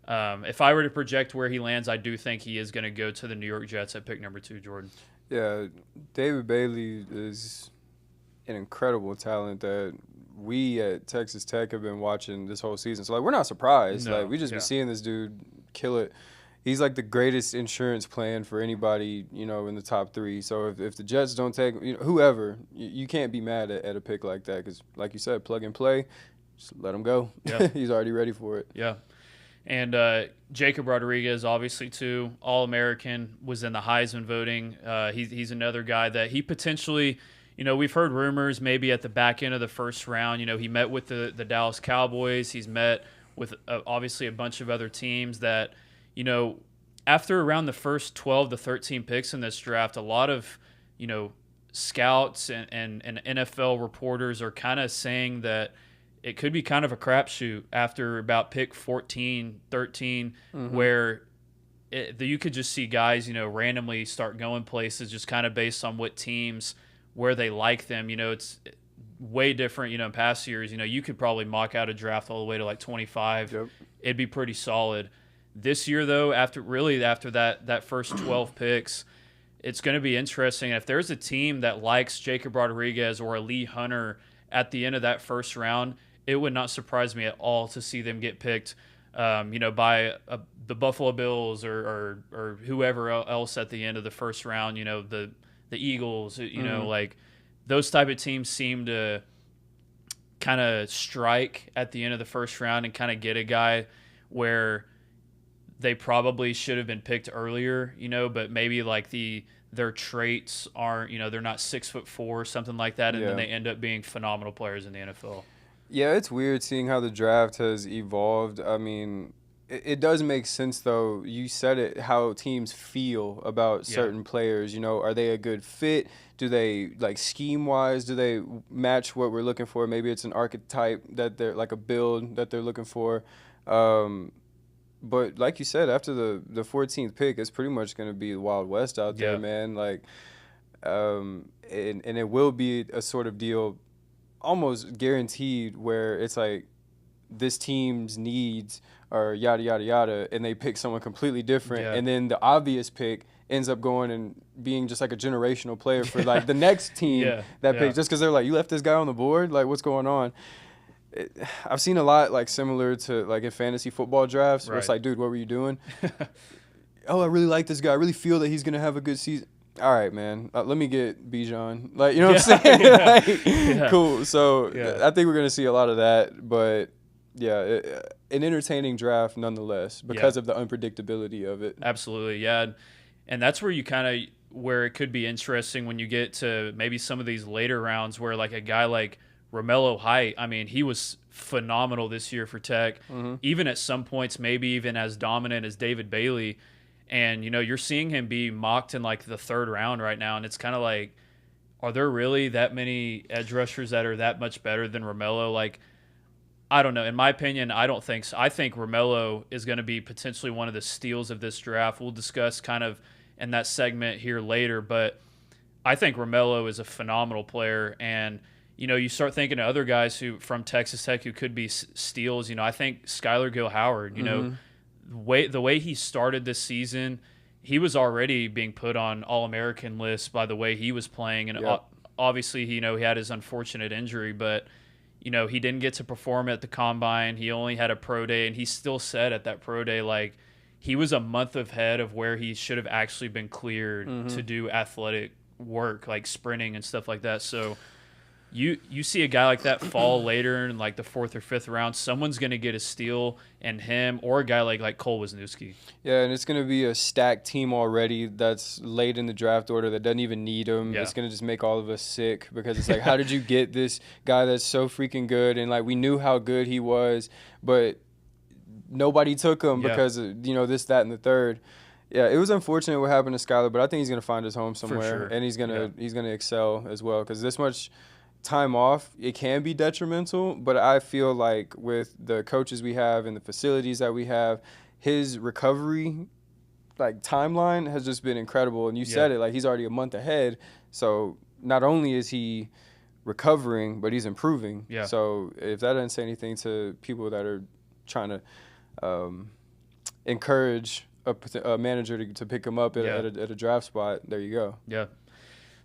if I were to project where he lands, I do think he is going to go to the New York Jets at pick number 2, Jordan. Yeah, David Bailey is an incredible talent that we at Texas Tech have been watching this whole season. So, like, we're not surprised. No, like, we just been seeing this dude kill it. He's, like, the greatest insurance plan for anybody, in the top 3. So, if the Jets don't take whoever, you can't be mad at a pick like that because, like you said, plug and play, just let him go. Yeah. He's already ready for it. Yeah. And Jacob Rodriguez, obviously, too, All-American, was in the Heisman voting. He's another guy that he potentially – we've heard rumors maybe at the back end of the first round. He met with the Dallas Cowboys. He's met with obviously a bunch of other teams that, after around the first 12 to 13 picks in this draft, a lot of, scouts and NFL reporters are kind of saying that it could be kind of a crapshoot after about pick 14, 13, where you could just see guys, randomly start going places just kind of based on what teams – where they like them. It's way different, in past years. You could probably mock out a draft all the way to like 25. Yep. It'd be pretty solid. This year, though, after that first 12 picks, it's going to be interesting. If there's a team that likes Jacob Rodriguez or a Lee Hunter at the end of that first round, it would not surprise me at all to see them get picked, by the Buffalo Bills or whoever else at the end of the first round, the Eagles, like those type of teams seem to kind of strike at the end of the first round and kind of get a guy where they probably should have been picked earlier, but maybe like their traits aren't, they're not 6'4" or something like that, and then they end up being phenomenal players in the NFL. Yeah, it's weird seeing how the draft has evolved. I mean, It does make sense, though. You said it, how teams feel about certain players. You know, are they a good fit? Do they, like, scheme-wise, do they match what we're looking for? Maybe it's an archetype that they're, like a build that they're looking for. But like you said, after the 14th pick, it's pretty much going to be the Wild West out there, man. Like, and it will be a sort of deal almost guaranteed where it's like this team's needs are yada, yada, yada, and they pick someone completely different. And then the obvious pick ends up going and being just like a generational player for like the next team that picks, just because they're like, you left this guy on the board? Like, what's going on? I've seen a lot like similar to like in fantasy football drafts where it's like, dude, what were you doing? Oh, I really like this guy. I really feel that he's going to have a good season. All right, man. Let me get Bijan. Like, you know what I'm saying? Like, cool. So I think we're going to see a lot of that. But, yeah, an entertaining draft nonetheless because of the unpredictability of it. Absolutely, yeah. And that's where you kind of – where it could be interesting when you get to maybe some of these later rounds where like a guy like Romello Height, I mean, he was phenomenal this year for Tech. Even at some points, maybe even as dominant as David Bailey. And, you know, you're seeing him be mocked in, like, the third round right now, and it's kind of like, are there really that many edge rushers that are that much better than Romello? Like, I don't know. In my opinion, I don't think so. I think Romello is going to be potentially one of the steals of this draft. We'll discuss kind of in that segment here later, but I think Romello is a phenomenal player, and, you know, you start thinking of other guys who from Texas Tech who could be steals. You know, I think Skylar Gill-Howard, you know, the way he started this season, he was already being put on All-American lists by the way he was playing. And obviously, you know, he had his unfortunate injury, but, you know, he didn't get to perform at the Combine. He only had a pro day, and he still said at that pro day, like, he was a month ahead of where he should have actually been cleared to do athletic work, like sprinting and stuff like that. So you see a guy like that fall later in like the fourth or fifth round, someone's going to get a steal, and him or a guy like Cole Wisniewski. Yeah, and it's going to be a stacked team already that's late in the draft order that doesn't even need him. It's going to just make all of us sick because it's like, how did you get this guy that's so freaking good? And like, we knew how good he was, but nobody took him because of, you know, this, that, and the third. Yeah, it was unfortunate what happened to Skylar, but I think he's going to find his home somewhere, and he's going to excel as well because this much time off, it can be detrimental, but I feel like with the coaches we have and the facilities that we have, his recovery like timeline has just been incredible. And you said it, like, he's already a month ahead. So not only is he recovering, but he's improving. So if that doesn't say anything to people that are trying to encourage a manager to pick him up at a draft spot, there you go.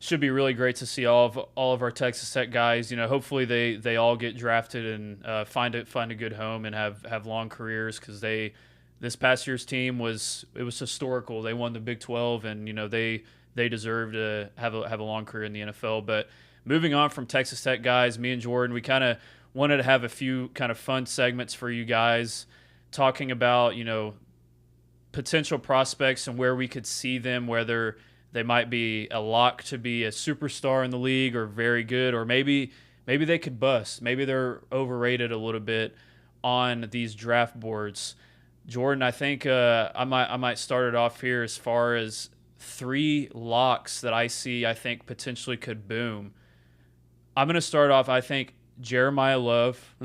Should be really great to see all of our Texas Tech guys. You know, hopefully they all get drafted and find a good home and have long careers, because this past year's team was historical. They won the Big 12, and you know they deserve to have a long career in the NFL. But moving on from Texas Tech guys, me and Jordan, we kind of wanted to have a few kind of fun segments for you guys, talking about, you know, potential prospects and where we could see them, whether they might be a lock to be a superstar in the league or very good, or maybe they could bust. Maybe they're overrated a little bit on these draft boards. Jordan, I think I might start it off here as far as 3 locks that I think potentially could boom. I'm going to start off, I think, Jeremiah Love.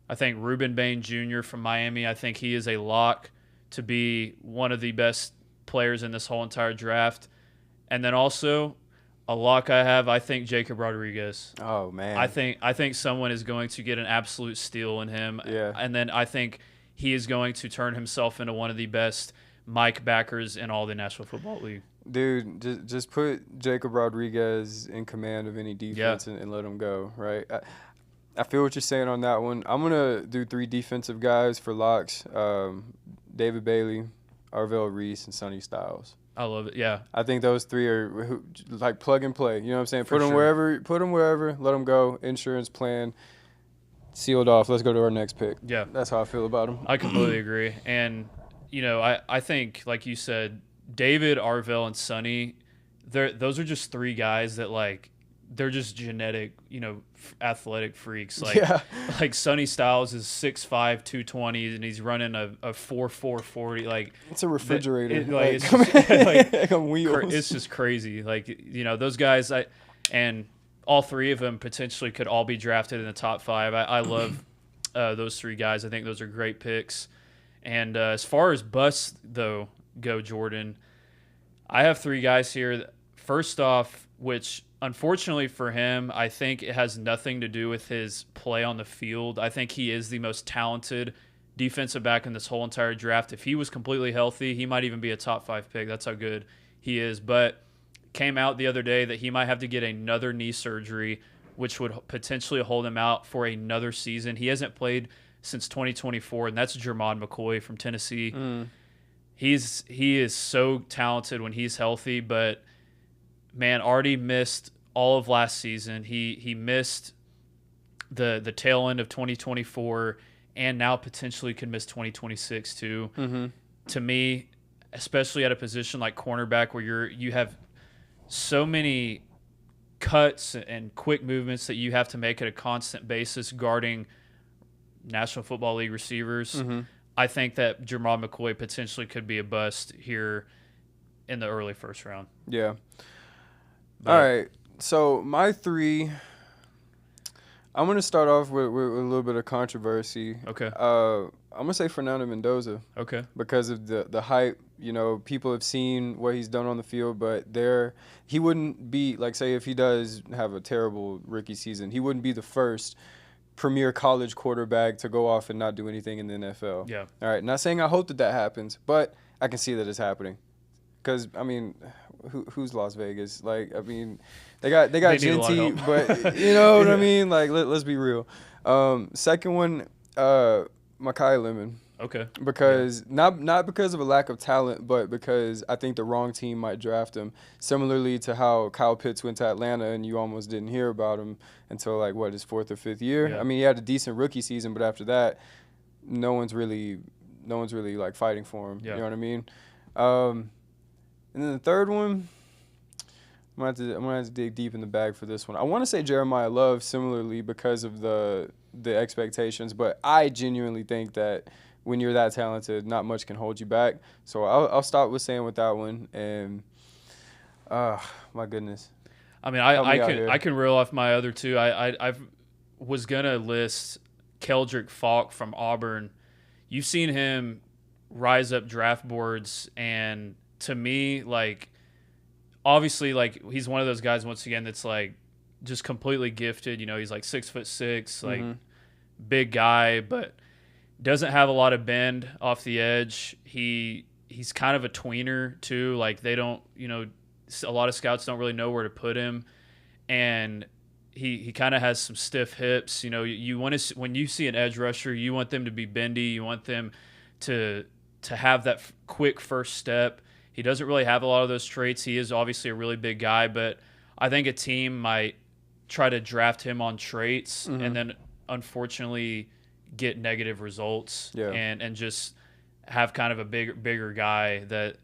I think Ruben Bain Jr. from Miami, I think he is a lock to be one of the best players in this whole entire draft. And then also a lock I think Jacob Rodriguez. Oh, man. I think someone is going to get an absolute steal in him. And then I think he is going to turn himself into one of the best Mike backers in all the National Football League. Dude, just put Jacob Rodriguez in command of any defense and let him go, right? I feel what you're saying on that one. I'm going to do 3 defensive guys for locks. David Bailey, Arvell Reese, and Sonny Styles. I love it. Yeah. I think those 3 are like plug and play. You know what I'm saying? Put them wherever, let them go. Insurance plan, sealed off. Let's go to our next pick. Yeah. That's how I feel about them. I completely agree. And, you know, I think, like you said, David, Arvell, and Sonny, those are just 3 guys that, like, they're just genetic, athletic freaks. Like Sonny Styles is 6'5", 220, and he's running a 4.4 40. Like it's a refrigerator. It's just, on wheels. It's just crazy. Like those guys. And all three of them potentially could all be drafted in the top 5. I love those 3 guys. I think those are great picks. And as far as busts though go, Jordan, I have 3 guys here. First off, which unfortunately for him, I think it has nothing to do with his play on the field. I think he is the most talented defensive back in this whole entire draft. If he was completely healthy, he might even be a top 5 pick. That's how good he is. But came out the other day that he might have to get another knee surgery, which would potentially hold him out for another season. He hasn't played since 2024, and that's Jermod McCoy from Tennessee. He is so talented when he's healthy, but man, already missed all of last season. He missed the tail end of 2024, and now potentially could miss 2026 too. To me, especially at a position like cornerback where you have so many cuts and quick movements that you have to make at a constant basis guarding National Football League receivers. I think that Jermod McCoy potentially could be a bust here in the early first round. Yeah. All right. So my 3, I'm going to start off with a little bit of controversy. Okay. I'm going to say Fernando Mendoza. Okay. Because of the hype. People have seen what he's done on the field, but he wouldn't be, like, say if he does have a terrible rookie season, he wouldn't be the first premier college quarterback to go off and not do anything in the NFL. Yeah. All right. Not saying I hope that happens, but I can see that it's happening. Because, I mean, who's Las Vegas? Like, I mean, they got Genty, but you know what I mean? Like, let's be real. Second one, Mekhi Lemon. Okay. Because not because of a lack of talent, but because I think the wrong team might draft him. Similarly to how Kyle Pitts went to Atlanta and you almost didn't hear about him until his 4th or 5th year. Yeah. I mean, he had a decent rookie season, but after that, no one's really like fighting for him. Yeah. You know what I mean? And then the third one, I'm gonna have to dig deep in the bag for this one. I want to say Jeremiah Love, similarly because of the expectations, but I genuinely think that when you're that talented, not much can hold you back. So I'll start with saying with that one. And my goodness. I mean, I can reel off my other 2. I was gonna list Keldrick Falk from Auburn. You've seen him rise up draft boards, and to me, like, obviously, like, he's one of those guys once again that's like just completely gifted. He's like 6'6", like big guy, but doesn't have a lot of bend off the edge. He's kind of a tweener too. Like, they don't, a lot of scouts don't really know where to put him, and he kind of has some stiff hips. You want to, when you see an edge rusher, you want them to be bendy. You want them to have that quick first step. He doesn't really have a lot of those traits. He is obviously a really big guy, but I think a team might try to draft him on traits and then unfortunately get negative results and just have kind of a bigger guy that,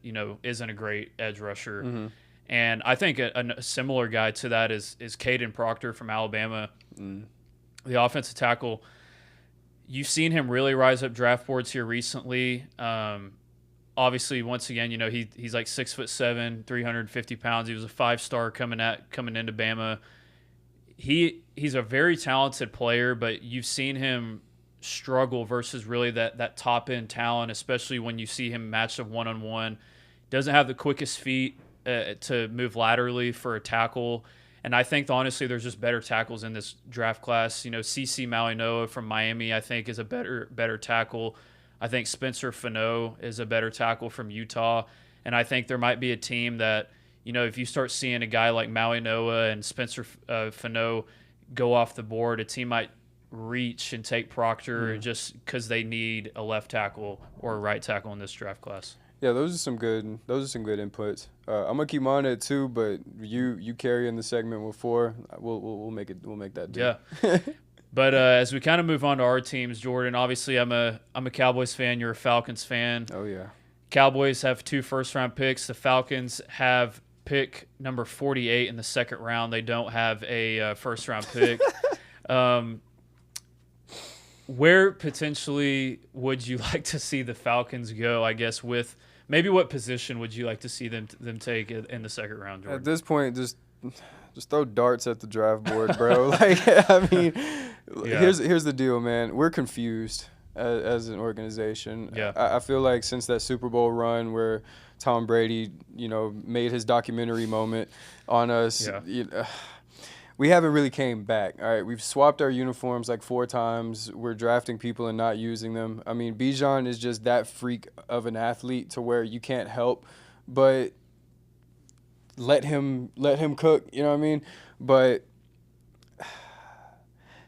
isn't a great edge rusher. And I think a similar guy to that is Caden Proctor from Alabama, the offensive tackle. You've seen him really rise up draft boards here recently. Obviously, once again, he's like 6'7", 350 pounds. He was a 5-star coming into Bama. He's a very talented player, but you've seen him struggle versus really that top end talent, especially when you see him matched up one-on-one. Doesn't have the quickest feet to move laterally for a tackle. And I think, honestly, there's just better tackles in this draft class. CC Malinoa from Miami, I think, is a better tackle. I think Spencer Fano is a better tackle from Utah. And I think there might be a team that, if you start seeing a guy like Malinoa and Spencer Fano go off the board, a team might reach and take Proctor just because they need a left tackle or a right tackle in this draft class. Yeah, those are some good inputs. I'm gonna keep mine at 2, but you carry in the segment with 4. We'll make that do. Yeah. But as we kind of move on to our teams, Jordan, obviously I'm a Cowboys fan. You're a Falcons fan. Oh yeah. Cowboys have 2 first-round picks. The Falcons have pick number 48 in the second round. They don't have a first-round pick. Where potentially would you like to see the Falcons go, I guess, with maybe what position would you like to see them take in the second round, Jordan? At this point, just throw darts at the draft board, bro. Like, I mean, here's the deal, man. We're confused as an organization. Yeah. I feel like since that Super Bowl run where Tom Brady, made his documentary moment on us, we haven't really came back. All right, we've swapped our uniforms like 4 times. We're drafting people and not using them. I mean, Bijan is just that freak of an athlete to where you can't help but let him cook, you know what I mean? But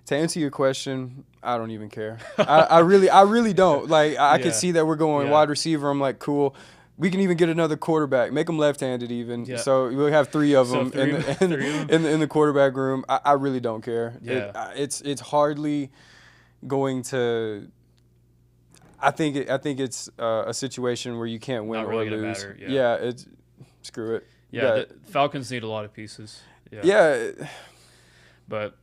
to answer your question, I don't even care. I really don't. Like, I could see that we're going wide receiver. I'm like, cool. We can even get another quarterback. Make them left-handed even. Yeah. So we'll have 3 of them in the quarterback room. I really don't care. Yeah. It's hardly going to. I think it's a situation where you can't win Not really or gonna lose. Matter. Yeah. Screw it. Yeah. The Falcons need a lot of pieces. Yeah. But.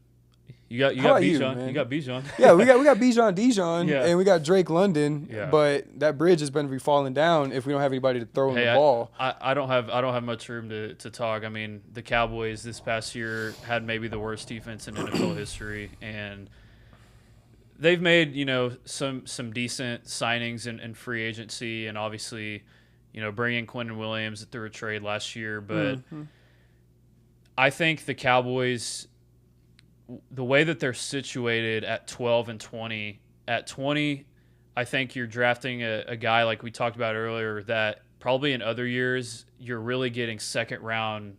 You got Bijan. You got Bijan. Yeah, we got Bijan Dijon, Yeah. and we got Drake London. Yeah. But that bridge is going to be falling down if we don't have anybody to throw the ball. I don't have much room to talk. I mean, the Cowboys this past year had maybe the worst defense in NFL history, and they've made some decent signings in free agency, and obviously bringing Quentin Williams through a trade last year. But I think the Cowboys, the way that they're situated at 12 and 20, at 20, I think you're drafting a guy like we talked about earlier that probably in other years you're really getting a second round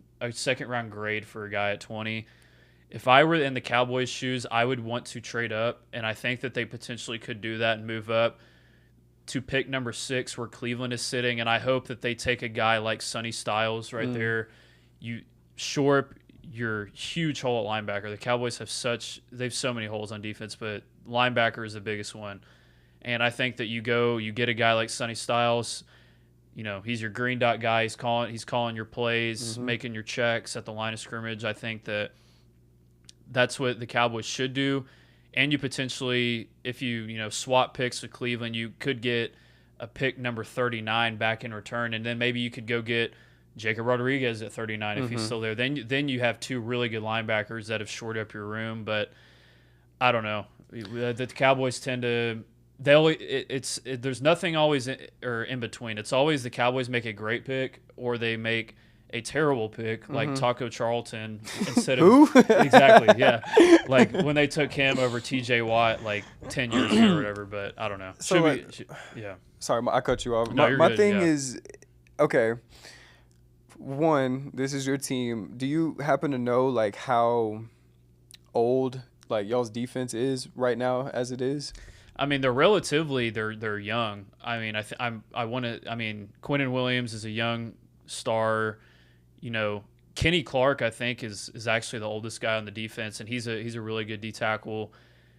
grade for a guy at 20. If I were in the Cowboys' shoes, I would want to trade up, and I think that they potentially could do that and move up to pick number 6 where Cleveland is sitting, and I hope that they take a guy like Sonny Styles right there. You shore up your huge hole at linebacker. The Cowboys have so many holes on defense, but linebacker is the biggest one. And I think that you get a guy like Sonny Styles. He's your green dot guy. He's calling your plays, making your checks at the line of scrimmage. I think that's what the Cowboys should do. And you potentially, if you swap picks with Cleveland, you could get a pick number 39 back in return, and then maybe you could go get Jacob Rodriguez at 39 if he's still there. Then you have 2 really good linebackers that have shored up your room. But I don't know. The Cowboys tend to there's nothing always in between. It's always the Cowboys make a great pick or they make a terrible pick like Taco Charlton instead of Who? Exactly, yeah. Like when they took him over TJ Watt like 10 years ago or whatever. But I don't know. Sorry, I cut you off. No, my thing is, okay. One, this is your team. Do you happen to know like how old like y'all's defense is right now as it is? I mean, they're young. I mean, Quentin Williams is a young star. Kenny Clark I think is actually the oldest guy on the defense, and he's a really good D tackle.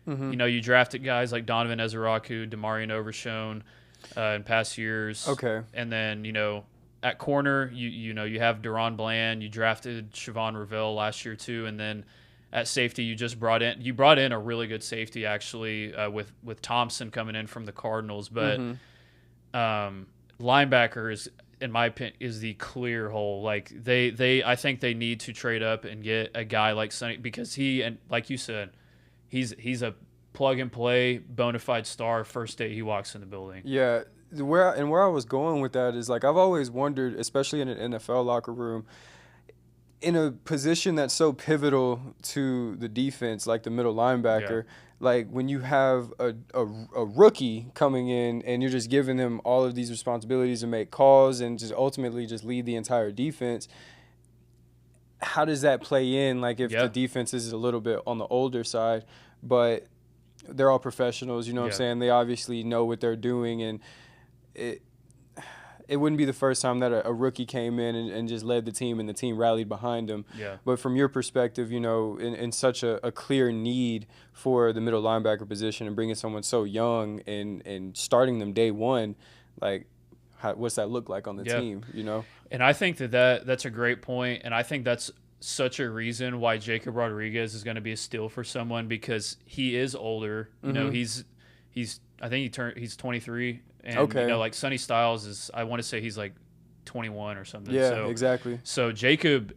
You drafted guys like Donovan Ezeraku, Demarion Overshone in past years. Okay, and then at corner, you have Deron Bland. You drafted Siobhan Revelle last year too, and then at safety, you brought in a really good safety actually with Thompson coming in from the Cardinals. But linebacker is, in my opinion, is the clear hole. Like I think they need to trade up and get a guy like Sonny, because and like you said, he's a plug and play bona fide star first day he walks in the building. Yeah. Where I was going with that is like I've always wondered, especially in an NFL locker room, in a position that's so pivotal to the defense, like the middle linebacker, like when you have a rookie coming in and you're just giving them all of these responsibilities to make calls and just ultimately just lead the entire defense, how does that play in? Like if the defense is a little bit on the older side, but they're all professionals, you know what I'm saying? They obviously know what they're doing, and it wouldn't be the first time that a rookie came in and just led the team and the team rallied behind him. Yeah. But from your perspective, in such a clear need for the middle linebacker position and bringing someone so young and starting them day one, like what's that look like on the team, you know? And I think that's a great point, and I think that's such a reason why Jacob Rodriguez is going to be a steal for someone, because he is older. You know, he's I think he's 23, and you know, like Sonny Styles is, I want to say he's like 21 or something. Yeah, so, exactly. So Jacob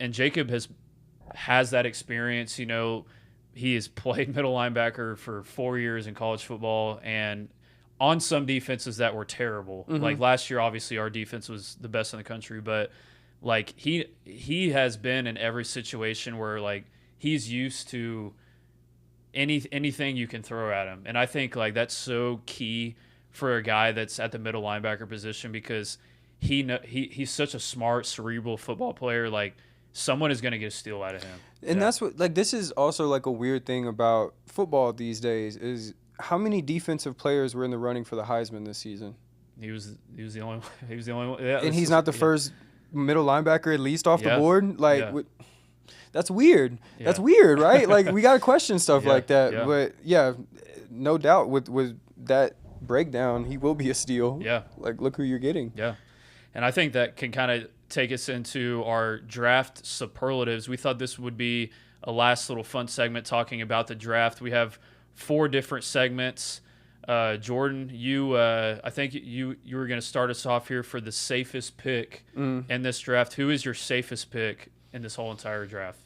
has that experience. You know, he has played middle linebacker for 4 years in college football, and on some defenses that were terrible. Like last year, obviously our defense was the best in the country, but like he has been in every situation where like he's used to anything you can throw at him. And I think like that's so key for a guy that's at the middle linebacker position, because he's such a smart, cerebral football player. Like someone is going to get a steal out of him. And that's what, like, this is also like a weird thing about football these days is how many defensive players were in the running for the Heisman this season? He was the only one. Yeah, and he's not the first middle linebacker at least off the board. Like that's weird. Yeah. That's weird, right? Like we got to question stuff like that. Yeah. But yeah, no doubt with that breakdown, he will be a steal. Yeah. Like look who you're getting. Yeah. And I think that can kind of take us into our draft superlatives. We thought this would be a last little fun segment talking about the draft. We have 4 different segments. Jordan, I think you were going to start us off here for the safest pick in this draft. Who is your safest pick in this whole entire draft?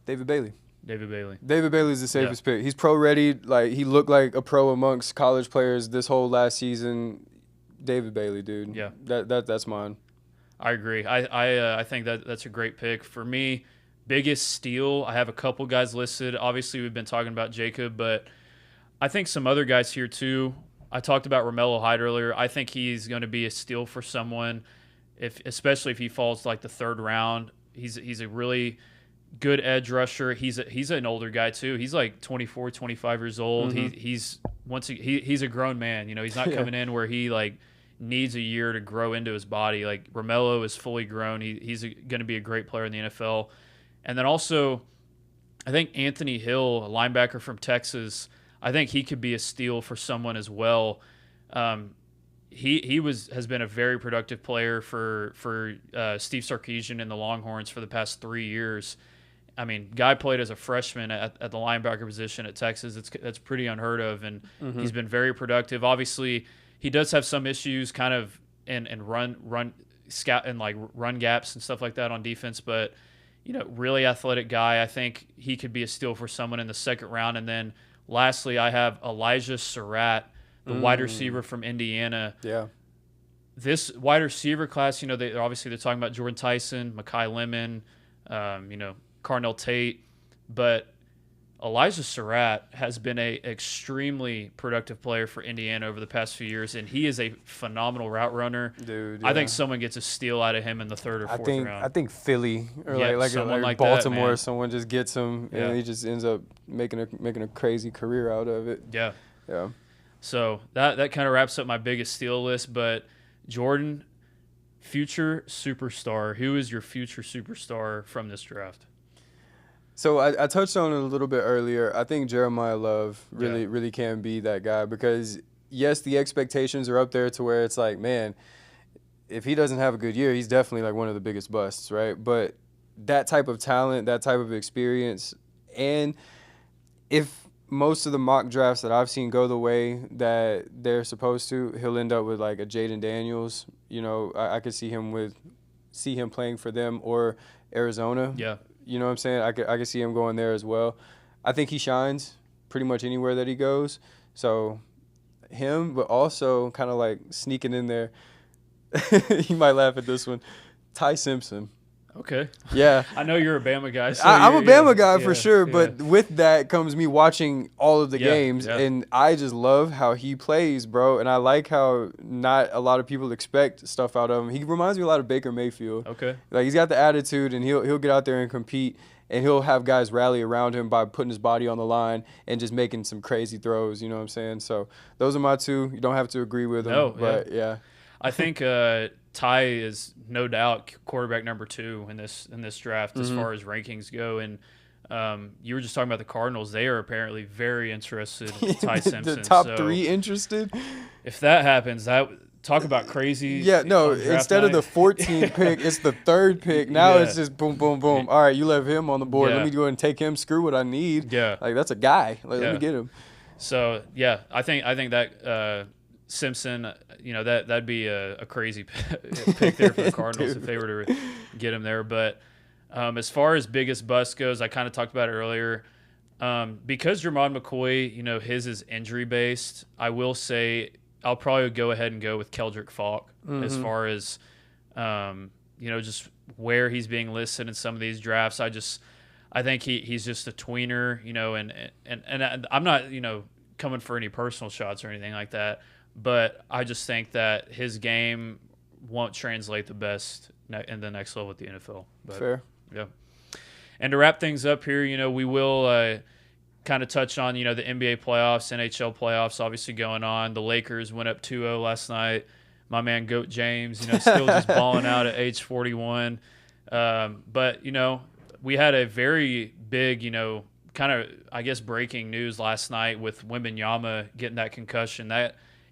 David Bailey. David Bailey is the safest pick. He's pro ready. Like he looked like a pro amongst college players this whole last season. David Bailey, dude. Yeah. That's mine. I agree. I think that's a great pick. For me, biggest steal, I have a couple guys listed. Obviously, we've been talking about Jacob, but I think some other guys here too. I talked about Romello Hyde earlier. I think he's going to be a steal for someone, especially if he falls like the 3rd round. He's a really good edge rusher. He's an older guy too. He's like 24, 25 years old. He's a grown man. You know, he's not coming in where he like needs a year to grow into his body. Like Romello is fully grown. He's going to be a great player in the NFL. And then also, I think Anthony Hill, a linebacker from Texas, I think he could be a steal for someone as well. He has been a very productive player for Steve Sarkisian and the Longhorns for the past 3 years. I mean, guy played as a freshman at the linebacker position at Texas. That's pretty unheard of, and he's been very productive. Obviously, he does have some issues, kind of in run scout and like run gaps and stuff like that on defense, but you know, really athletic guy. I think he could be a steal for someone in the 2nd round. And then lastly, I have Elijah Surratt, the wide receiver from Indiana. Yeah. This wide receiver class, you know, they're talking about Jordan Tyson, Mekhi Lemon, you know, Carnell Tate, but Elijah Surratt has been a extremely productive player for Indiana over the past few years, and he is a phenomenal route runner. Dude, I think someone gets a steal out of him in the 3rd or 4th round. I think Philly or like Baltimore, that, someone just gets him, and he just ends up making a crazy career out of it. Yeah. Yeah. So that kind of wraps up my biggest steal list. But Jordan, future superstar. Who is your future superstar from this draft? So I touched on it a little bit earlier. I think Jeremiah Love really can be that guy, because, yes, the expectations are up there to where it's like, man, if he doesn't have a good year, he's definitely like one of the biggest busts, right? But that type of talent, that type of experience, and if most of the mock drafts that I've seen go the way that they're supposed to, he'll end up with like a Jaden Daniels. You know, I could see him playing for them or Arizona. Yeah. You know what I'm saying? I could see him going there as well. I think he shines pretty much anywhere that he goes. So him, but also kind of like sneaking in there. You might laugh at this one. Ty Simpson. Okay. Yeah. I know you're a Bama guy. So I'm a Bama guy for sure, but with that comes me watching all of the games, and I just love how he plays, bro. And I like how not a lot of people expect stuff out of him. He reminds me a lot of Baker Mayfield. Okay. Like he's got the attitude, and he'll get out there and compete, and he'll have guys rally around him by putting his body on the line and just making some crazy throws. You know what I'm saying? So those are my two. You don't have to agree with them, but yeah. I think Ty is no doubt quarterback number 2 in this draft as far as rankings go. And you were just talking about the Cardinals. They are apparently very interested in Ty Simpson. The top 3 interested? If that happens, talk about crazy. Yeah, no, on draft instead of night. the 14th pick, it's the 3rd pick. Now Yeah. it's just boom, boom, boom. All right, you left him on the board. Yeah. Let me go ahead and take him. Screw what I need. Yeah. Like, that's a guy. Like, let Yeah. me get him. So yeah, I think that Simpson, that'd be a crazy pick there for the Cardinals if they were to get him there. But as far as biggest bust goes, I kind of talked about it earlier. Because Jermod McCoy, his is injury based. I will say I'll probably go ahead and go with Keldrick Falk as far as just where he's being listed in some of these drafts. I think he's just a tweener, and I'm not, coming for any personal shots or anything like that, but I just think that his game won't translate the best in the next level at the NFL. But, Fair. Yeah. And to wrap things up here, we will kind of touch on, the NBA playoffs, NHL playoffs obviously going on. The Lakers went up 2-0 last night. My man Goat James, still just balling out at age 41. But, we had a very big, kind of, I guess, breaking news last night with Wembanyama getting that concussion.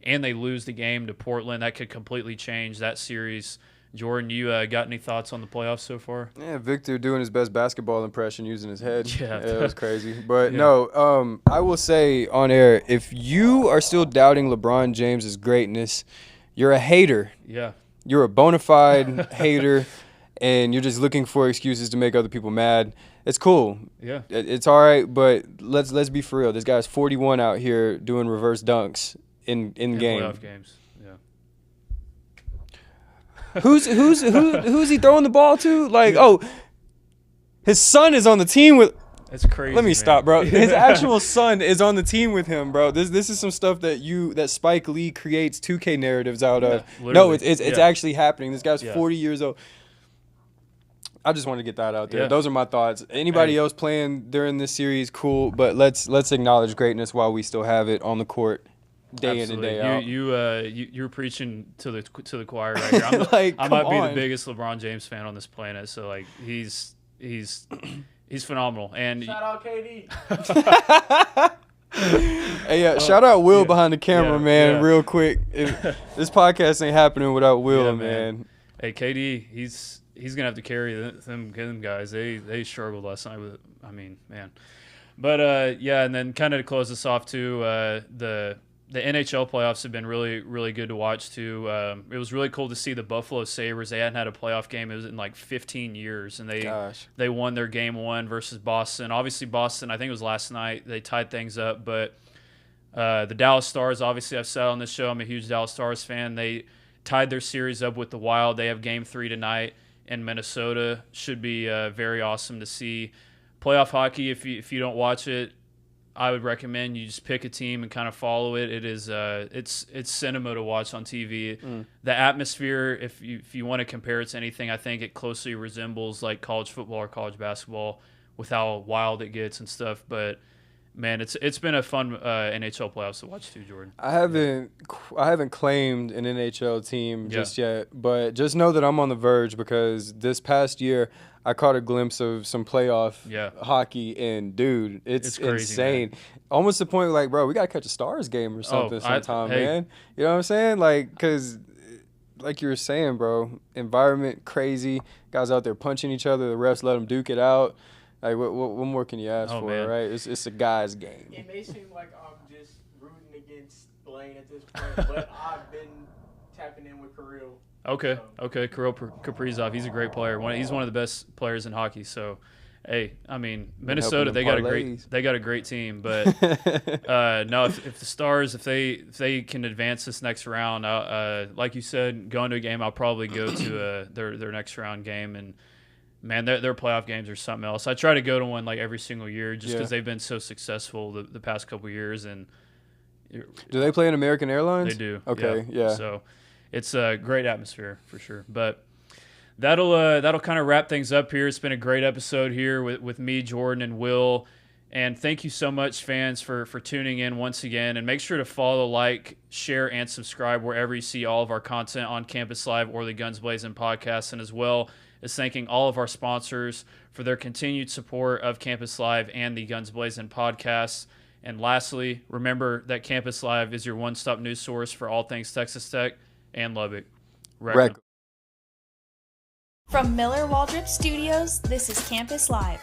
And they lose the game to Portland. That could completely change that series. Jordan, you got any thoughts on the playoffs so far? Yeah, Victor doing his best basketball impression using his head. Yeah. It was crazy. But no, I will say on air, if you are still doubting LeBron James's greatness, you're a hater. Yeah. You're a bona fide hater, and you're just looking for excuses to make other people mad. It's cool. Yeah. It's all right, but let's be for real. This guy's 41 out here doing reverse dunks in game. Playoff games. Yeah. Who's he throwing the ball to? Like, his son is on the team with. That's crazy. Let me man. stop, bro. His actual son is on the team with him, bro. This is some stuff that Spike Lee creates 2K narratives out of. Yeah, No, it's yeah. actually happening. This guy's Yeah. 40 years old. I just wanted to get that out there. Yeah. Those are my thoughts. Anybody else playing during this series, cool. But let's acknowledge greatness while we still have it on the court, day in and day out. You're preaching to the choir right here. I might be the biggest LeBron James fan on this planet. So like he's phenomenal. And Shout out KD. Hey, shout out Will behind the camera, Yeah, man, yeah. real quick. This podcast ain't happening without Will, Yeah, man. Hey, KD, he's gonna have to carry them guys. They struggled last night with it. I mean, man. But and then kind of to close this off too, the NHL playoffs have been really, really good to watch too. It was really cool to see the Buffalo Sabres. They hadn't had a playoff game. It was in like 15 years, and they won their game 1 versus Boston. Obviously, Boston, I think it was last night, they tied things up. But the Dallas Stars, obviously, I've said on this show, I'm a huge Dallas Stars fan. They tied their series up with the Wild. They have game 3 tonight in Minnesota. Should be very awesome to see. Playoff hockey, if you don't watch it, I would recommend you just pick a team and kind of follow it. It is it's cinema to watch on TV. The atmosphere, if you want to compare it to anything, I think it closely resembles like college football or college basketball with how wild it gets and stuff. But man, it's been a fun NHL playoffs to watch too, Jordan. I haven't claimed an NHL team just yet, but just know that I'm on the verge because this past year I caught a glimpse of some playoff hockey, and dude, it's crazy, insane. Man. Almost to the point like, bro, we gotta catch a Stars game or something sometime, man. You know what I'm saying? Like, cause like you were saying, bro, environment crazy. Guys out there punching each other. The refs let them duke it out. Like, what more can you ask for, man. right? It's a guy's game. It may seem like I'm just rooting against Blaine at this point, but I've been tapping in with Kirill. Okay. Kirill Kaprizov, he's a great player. He's one of the best players in hockey. So, hey, I mean, Minnesota, they got a great team. But no, if the Stars, if they can advance this next round, like you said, going to a game, I'll probably go to their next round game. And man, their playoff games are something else. I try to go to one like every single year just because they've been so successful the past couple of years. And do they play in American Airlines? They do. Okay, yeah. So it's a great atmosphere for sure. But that'll kind of wrap things up here. It's been a great episode here with me, Jordan, and Will. And thank you so much, fans, for tuning in once again. And make sure to follow, like, share, and subscribe wherever you see all of our content on Campus Live or the Guns Blazin podcast, and as well as thanking all of our sponsors for their continued support of Campus Live and the Guns Blazin podcast. And lastly, remember that Campus Live is your one-stop news source for all things Texas Tech. and Lubbock. Wreck 'em. From Miller Waldrop Studios, this is Campus Live.